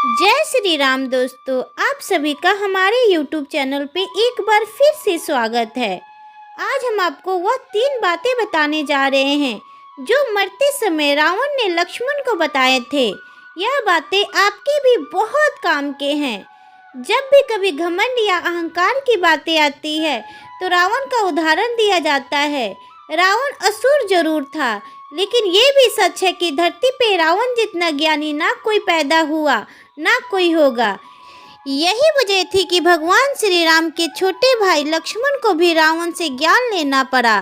जय श्री राम दोस्तों, आप सभी का हमारे YouTube चैनल पे एक बार फिर से स्वागत है। आज हम आपको वह 3 बातें बताने जा रहे हैं जो मरते समय रावण ने लक्ष्मण को बताए थे। यह बातें आपके भी बहुत काम के हैं। जब भी कभी घमंड या अहंकार की बातें आती है तो रावण का उदाहरण दिया जाता है। रावण असुर जरूर था, लेकिन ये भी सच है कि धरती पे रावण जितना ज्ञानी ना कोई पैदा हुआ ना कोई होगा। यही वजह थी कि भगवान श्री राम के छोटे भाई लक्ष्मण को भी रावण से ज्ञान लेना पड़ा।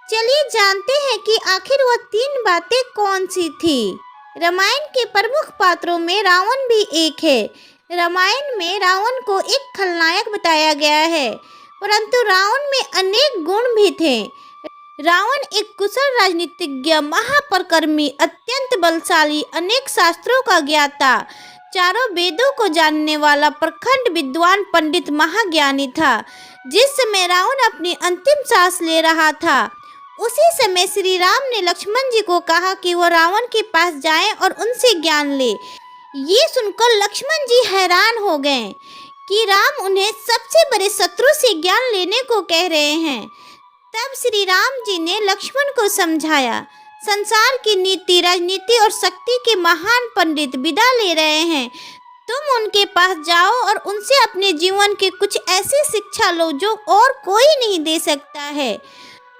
चलिए जानते हैं कि आखिर वह 3 बातें कौन सी थी। रामायण के प्रमुख पात्रों में रावण भी एक है। रामायण में रावण को एक खलनायक बताया गया है, परंतु रावण में अनेक गुण भी थे। रावण एक कुशल राजनीतिज्ञ, महापराक्रमी, अत्यंत बलशाली, अनेक शास्त्रों का ज्ञाता, चारों वेदों को जानने वाला प्रखंड विद्वान, पंडित, महाज्ञानी था। जिस समय रावण अपनी अंतिम सांस ले रहा था, उसी समय श्री राम ने लक्ष्मण जी को कहा कि वो रावण के पास जाएं और उनसे ज्ञान ले। ये सुनकर लक्ष्मण जी हैरान हो गए कि राम उन्हें सबसे बड़े शत्रु से ज्ञान लेने को कह रहे हैं। तब श्री राम जी ने लक्ष्मण को समझाया, संसार की नीति, राजनीति और शक्ति के महान पंडित विदा ले रहे हैं। तुम उनके पास जाओ और उनसे अपने जीवन के कुछ ऐसी शिक्षा लो जो और कोई नहीं दे सकता है।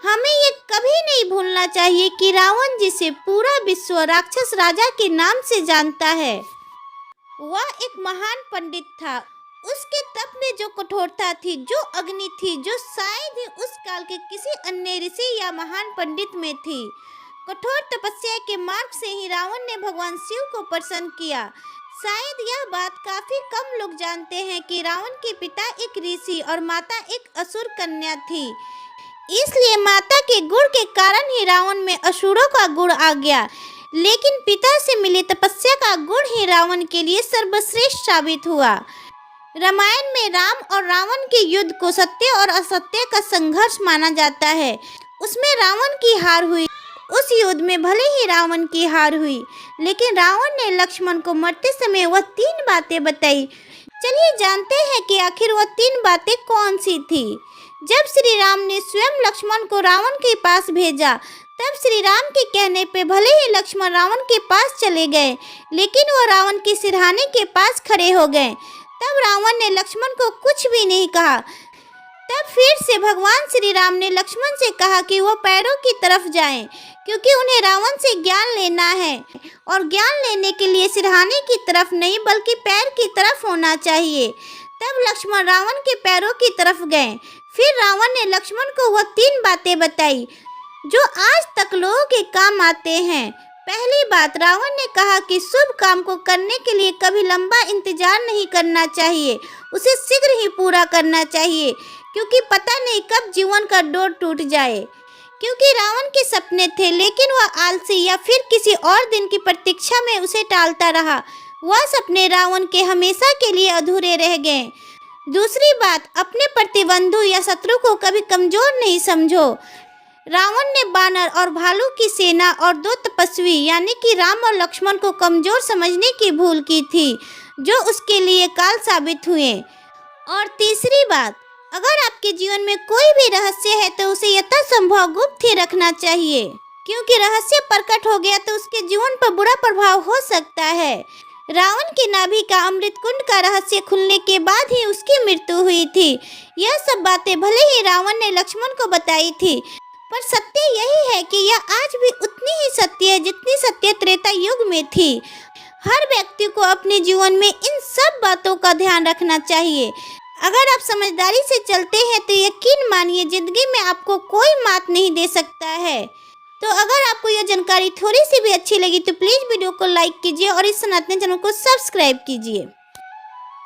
हमें ये कभी नहीं भूलना चाहिए कि रावण जिसे पूरा विश्व राक्षस राजा के नाम से जानता है, वह एक महान पंडित था। उसके तप में जो कठोरता थी, जो अग्नि थी, जो शायद ही उस काल के किसी अन्य ऋषि या महान पंडित में थी। कठोर तपस्या के मार्ग से ही रावण ने भगवान शिव को प्रसन्न किया। शायद यह बात काफी कम लोग जानते हैं कि रावण के पिता एक ऋषि और माता एक असुर कन्या थी। इसलिए माता के गुण के कारण ही रावण में असुरों का गुण आ गया, लेकिन पिता से मिली तपस्या का गुण ही रावण के लिए सर्वश्रेष्ठ साबित हुआ। रामायण में राम और रावण के युद्ध को सत्य और असत्य का संघर्ष माना जाता है। उसमें रावण की हार हुई। उस युद्ध में भले ही रावण की हार हुई, लेकिन रावण ने लक्ष्मण को मरते समय वह 3 बातें बताई। चलिए जानते हैं कि आखिर वह 3 बातें कौन सी थी। जब श्री राम ने स्वयं लक्ष्मण को रावण के पास भेजा, तब श्री राम के कहने पे भले ही लक्ष्मण रावण के पास चले गए, लेकिन वह रावण के सिरहाने के पास खड़े हो गए। तब रावण ने लक्ष्मण को कुछ भी नहीं कहा। तब फिर से भगवान श्री राम ने लक्ष्मण से कहा कि वो पैरों की तरफ जाएं, क्योंकि उन्हें रावण से ज्ञान लेना है और ज्ञान लेने के लिए सिरहाने की तरफ नहीं बल्कि पैर की तरफ होना चाहिए। तब लक्ष्मण रावण के पैरों की तरफ गए। फिर रावण ने लक्ष्मण को वह 3 बातें बताई जो आज तक लोगों के काम आते हैं। पहली बात, रावण ने कहा कि शुभ काम को करने के लिए कभी लंबा इंतजार नहीं करना चाहिए, उसे शीघ्र ही पूरा करना चाहिए, क्योंकि पता नहीं कब जीवन का डोर टूट जाए। क्योंकि रावण के सपने थे, लेकिन वह आलसी या फिर किसी और दिन की प्रतीक्षा में उसे टालता रहा। वह सपने रावण के हमेशा के लिए अधूरे रह गए। दूसरी बात, अपने प्रतिबंधु या शत्रु को कभी कमजोर नहीं समझो। रावण ने बानर और भालू की सेना और 2 तपस्वी यानी कि राम और लक्ष्मण को कमजोर समझने की भूल की थी, जो उसके लिए काल साबित हुए। और तीसरी बात, अगर आपके जीवन में कोई भी रहस्य है तो उसे यथासंभव गुप्त ही रखना चाहिए, क्योंकि रहस्य प्रकट हो गया तो उसके जीवन पर बुरा प्रभाव हो सकता है। रावण की नाभि का अमृत कुंड का रहस्य खुलने के बाद ही उसकी मृत्यु हुई थी। यह सब बातें भले ही रावण ने लक्ष्मण को बताई थी, पर सत्य यही है कि यह आज भी उतनी ही सत्य है जितनी सत्य त्रेता युग में थी। हर व्यक्ति को अपने जीवन में इन सब बातों का ध्यान रखना चाहिए। अगर आप समझदारी से चलते हैं तो यकीन मानिए जिंदगी में आपको कोई मात नहीं दे सकता है। तो अगर आपको यह जानकारी थोड़ी सी भी अच्छी लगी तो प्लीज़ वीडियो को लाइक कीजिए और इस सनातन चैनल को सब्सक्राइब कीजिए।